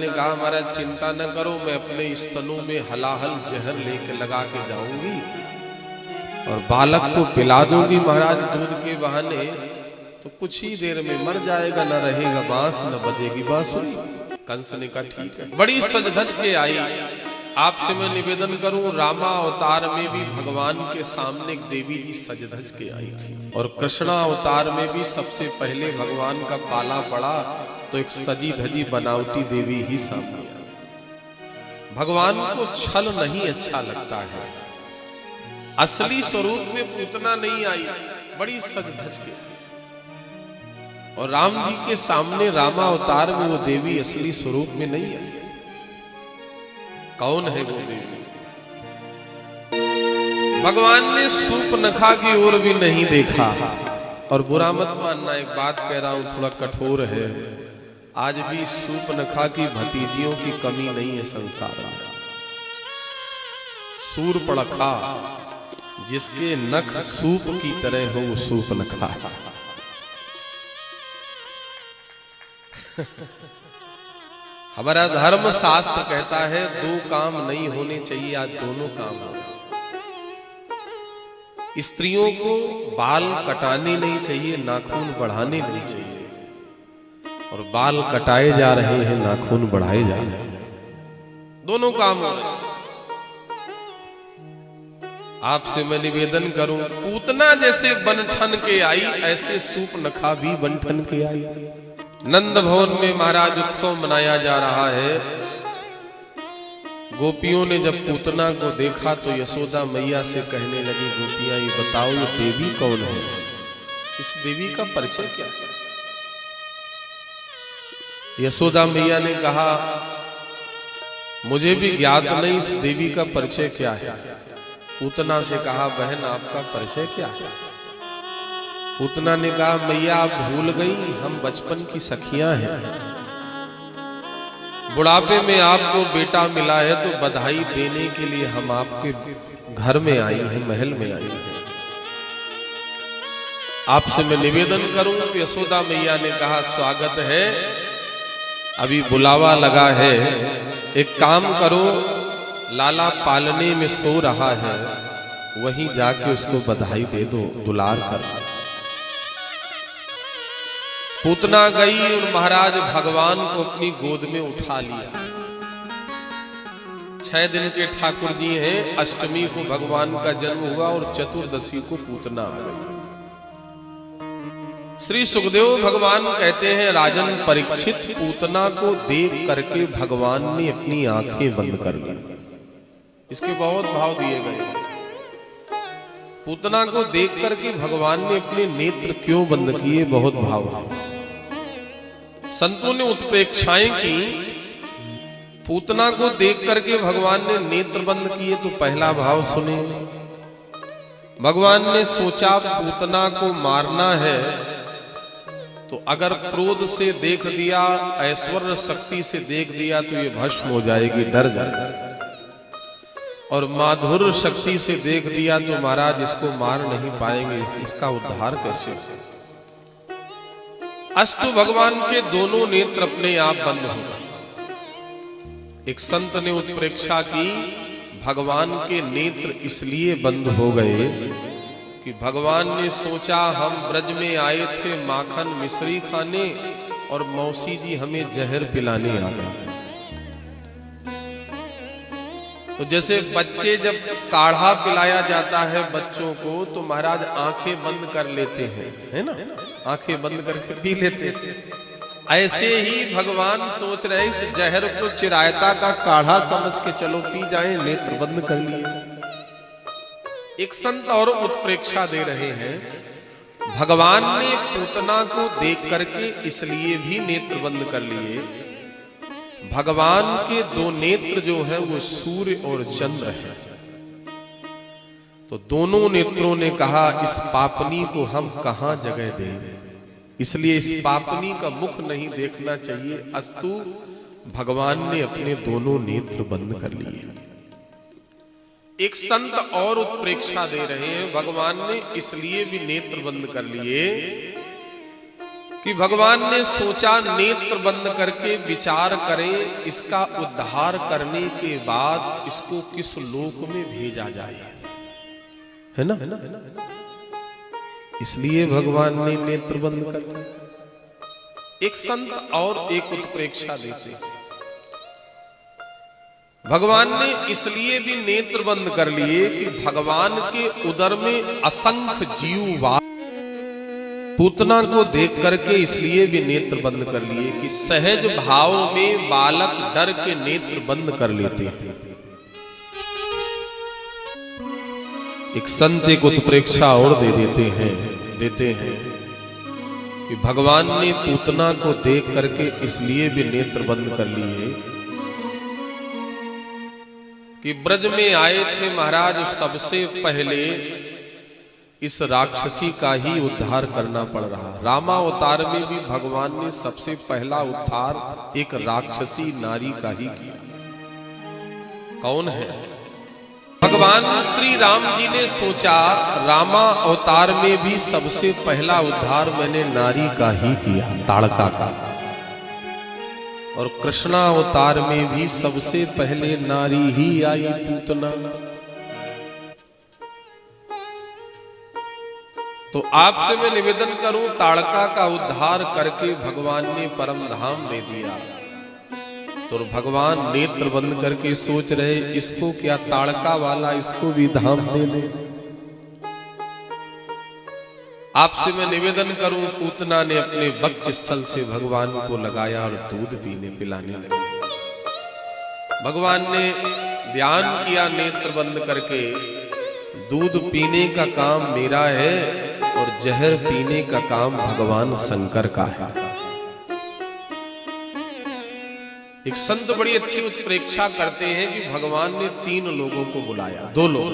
ने कहा महाराज चिंता न करो, मैं अपने स्तनों में हलाहल जहर लेके लगा के जाऊंगी और बालक को पिला दूंगी महाराज दूध के बहाने, तो कुछ ही देर में मर जाएगा, न रहेगा बांस न बजेगी बांसुरी। कंस ने कहा ठीक है। बड़ी सज धज के आई। आपसे मैं निवेदन करूं, रामा अवतार में भी भगवान के सामने एक देवी जी सज धज के आई थी, और कृष्णा अवतार में भी सबसे पहले भगवान का पाला पड़ा तो एक सजी धजी बनावटी देवी ही सामने आई। भगवान को छल नहीं अच्छा लगता है। असली स्वरूप में पूतना नहीं आई, बड़ी सज धज के। और राम जी के सामने रामा अवतार में वो देवी असली स्वरूप में नहीं आई। कौन है वो देवी? भगवान ने सूर्पनखा की ओर भी नहीं देखा। और बुरा मत मानना, एक बात कह रहा हूं, थोड़ा कठोर है। आज भी सूर्पनखा की भतीजियों की कमी नहीं है संसार में। सूर्पनखा जिसके नख सूप की तरह हो, वो सूर्पनखा। हमारा धर्म शास्त्र कहता है दो काम नहीं होने चाहिए, आज दोनों काम हो। स्त्रियों को बाल कटाने नहीं चाहिए, नाखून बढ़ाने नहीं चाहिए, और बाल कटाए जा रहे हैं, नाखून बढ़ाए जा रहे हैं, दोनों काम हो रहे हैं। आपसे मैं निवेदन करूं, पूतना जैसे बनठन के आई, ऐसे सूर्पनखा भी बनठन के आई। नंद भवन में महाराज उत्सव मनाया जा रहा है। गोपियों ने जब पूतना को देखा तो यशोदा मैया से कहने लगी, गोपियां ये बताओ ये देवी कौन है? इस देवी का परिचय क्या है? यशोदा मैया ने कहा, मुझे भी ज्ञात नहीं इस देवी का परिचय क्या है। पूतना से कहा, बहन आपका परिचय क्या है? पूतना ने कहा, मैया आप भूल गई, हम बचपन की सखियां हैं। बुढ़ापे में आपको बेटा मिला है तो बधाई देने के लिए हम आपके घर में आई हैं, महल में आई हैं। आपसे मैं निवेदन करूं, यशोदा मैया ने कहा, स्वागत है, अभी बुलावा लगा है, एक काम करो, लाला पालने में सो रहा है, वहीं जाके उसको बधाई दे दो, दुलार कर। पूतना गई और महाराज भगवान को अपनी गोद में उठा लिया। 6 दिन के ठाकुर जी हैं। अष्टमी को भगवान का जन्म हुआ और चतुर्दशी को पूतना आ गई। श्री सुखदेव भगवान कहते हैं, राजन परीक्षित, पूतना को देख करके भगवान ने अपनी आंखें बंद कर ली। इसके बहुत भाव दिए गए। पूतना को देख करके भगवान ने अपने नेत्र क्यों बंद किए, बहुत भाव है। संतों ने उत्प्रेक्षाएं की। पूतना को देख करके भगवान ने नेत्र बंद किए, तो पहला भाव सुने। भगवान ने सोचा पूतना को मारना है तो अगर क्रोध से देख दिया, ऐश्वर्य शक्ति से देख दिया तो ये भस्म हो जाएगी, डर जाएगी। और माधुर्य शक्ति से देख दिया तो महाराज इसको मार नहीं पाएंगे, इसका उद्धार कैसे? अस्तु भगवान के दोनों नेत्र अपने आप बंद हो गए। एक संत ने उत्प्रेक्षा की, भगवान के नेत्र इसलिए बंद हो गए कि भगवान ने सोचा हम ब्रज में आए थे माखन मिश्री खाने और मौसी जी हमें जहर पिलाने आ गए। तो जैसे बच्चे जब काढ़ा पिलाया जाता है बच्चों को, तो महाराज आंखें बंद कर लेते हैं, है ना, आंखें बंद करके पी लेते हैं। ऐसे ही भगवान सोच रहे इस जहर को चिरायता का काढ़ा समझ के चलो पी जाएं, नेत्र बंद कर लिए। एक संत और उत्प्रेक्षा दे रहे हैं, भगवान ने पूतना को देख करके इसलिए भी नेत्र बंद कर लिए, भगवान के दो नेत्र जो है वो सूर्य और चंद्र है। तो दोनों नेत्रों ने कहा इस पापनी को हम कहां जगह दें, इसलिए इस पापनी का मुख नहीं देखना चाहिए। अस्तु भगवान ने अपने दोनों नेत्र बंद कर लिए। एक संत और उत्प्रेक्षा दे रहे हैं, भगवान ने इसलिए भी नेत्र बंद कर लिए कि भगवान ने सोचा नेत्र बंद करके विचार करें, इसका उद्धार करने के बाद इसको किस लोक में भेजा जाए, है ना? इसलिए भगवान ने नेत्र बंद कर दिए। एक संत और एक उत्प्रेक्षा देते, भगवान ने इसलिए भी नेत्र बंद कर लिए कि भगवान के उदर में असंख्य जीव पूतना को देख करके इसलिए भी नेत्र बंद कर लिए कि सहज भाव में बालक डर के नेत्र बंद कर लेते हैं। एक संत एक उत्प्रेक्षा और देते हैं कि भगवान ने पूतना को देख करके इसलिए भी नेत्र बंद कर लिए कि ब्रज में आए थे महाराज, सबसे पहले इस राक्षसी का ही उद्धार करना पड़ रहा। रामावतार में भी भगवान ने सबसे पहला उद्धार एक राक्षसी नारी का ही किया। कौन है? भगवान श्री राम जी ने सोचा रामा अवतार में भी सबसे पहला उद्धार मैंने नारी का ही किया, ताड़का का, और कृष्णा अवतार में भी सबसे पहले नारी ही आई, पूतना। तो आपसे मैं निवेदन करूं, ताड़का का उद्धार करके भगवान ने परम धाम दे दिया, तो भगवान नेत्र बंद करके सोच रहे इसको क्या ताड़का वाला इसको भी धाम दे दे। आपसे मैं निवेदन करूं, पूतना ने अपने वक्ष स्थल से भगवान को लगाया और दूध पिलाने लगे। भगवान ने ध्यान किया नेत्र बंद करके, दूध पीने का काम मेरा है और जहर पीने का काम भगवान शंकर का है। एक संत बड़ी अच्छी उत्प्रेक्षा करते हैं कि भगवान ने 3 लोगों को बुलाया, 2 लोग,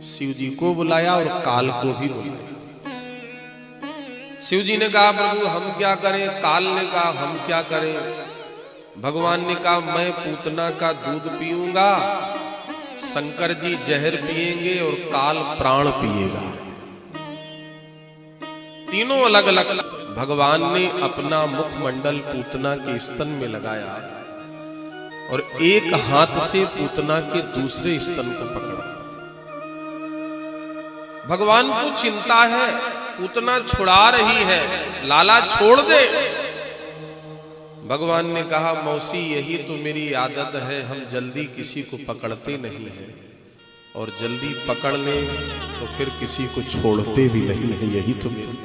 शिव जी को बुलाया और काल को भी बुलाया। शिव जी ने कहा प्रभु हम क्या करें, काल ने कहा हम क्या करें। भगवान ने कहा मैं पूतना का दूध पीऊंगा, शंकर जी जहर पिएंगे और काल प्राण पिएगा। तीनों अलग अलग। भगवान ने अपना मुखमंडल पूतना के स्तन में लगाया और एक हाथ से पूतना के दूसरे स्तन को पकड़ा। भगवान को चिंता है, पूतना छुड़ा रही है, लाला छोड़ दे। भगवान ने कहा मौसी यही तो मेरी आदत है, हम जल्दी किसी को पकड़ते नहीं हैं और जल्दी पकड़ लें तो फिर किसी को छोड़ते भी नहीं है, यही तो मेरी।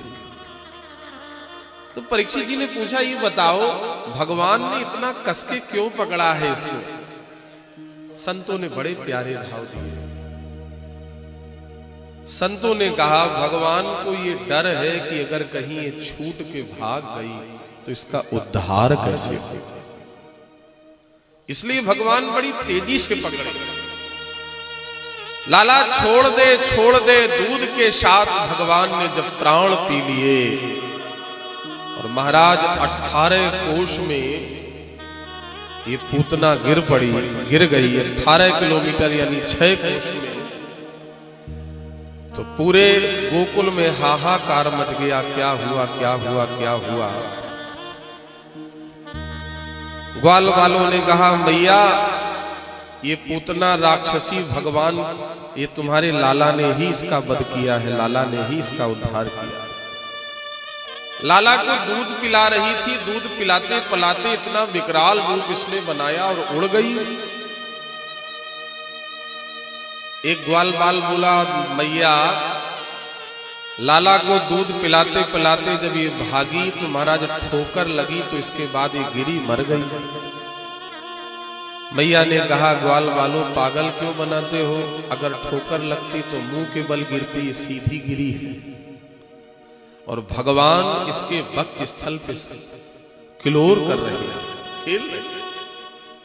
तो परीक्षित जी ने पूछा ये बताओ भगवान ने इतना कसके क्यों पकड़ा है इसको? संतों ने बड़े प्यारे भाव दिए। संतों ने कहा भगवान को ये डर है कि अगर कहीं ये छूट के भाग गई तो इसका उद्धार कैसे हो, इसलिए भगवान बड़ी तेजी से पकड़े। लाला छोड़ दे दूध के साथ भगवान ने जब प्राण पी लिए और महाराज 18 कोष में ये पूतना गिर गई 18 किलोमीटर यानी 6 कोष में। तो पूरे गोकुल में हाहाकार मच गया, क्या हुआ क्या हुआ क्या हुआ। ग्वाल वालों ने कहा मैया ये पूतना राक्षसी भगवान ये तुम्हारे लाला ने ही इसका वध किया है, लाला ने ही इसका उद्धार किया। लाला को दूध पिला रही थी, दूध पिलाते पिलाते इतना विकराल रूप इसने बनाया और उड़ गई। एक ग्वाल बाल बोला मैया लाला को दूध पिलाते पिलाते जब ये भागी तो महाराज ठोकर लगी तो इसके बाद ये गिरी मर गई। मैया ने कहा ग्वाल वालों पागल क्यों बनाते हो, अगर ठोकर लगती तो मुंह के बल गिरती, ये सीधी गिरी है और भगवान इसके वक्ष स्थल पे किलोर कर रहे हैं, खेल रहे हैं।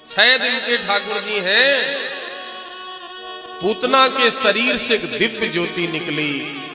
6 दिन के ठाकुर जी हैं। पूतना के शरीर से एक दिव्य ज्योति निकली।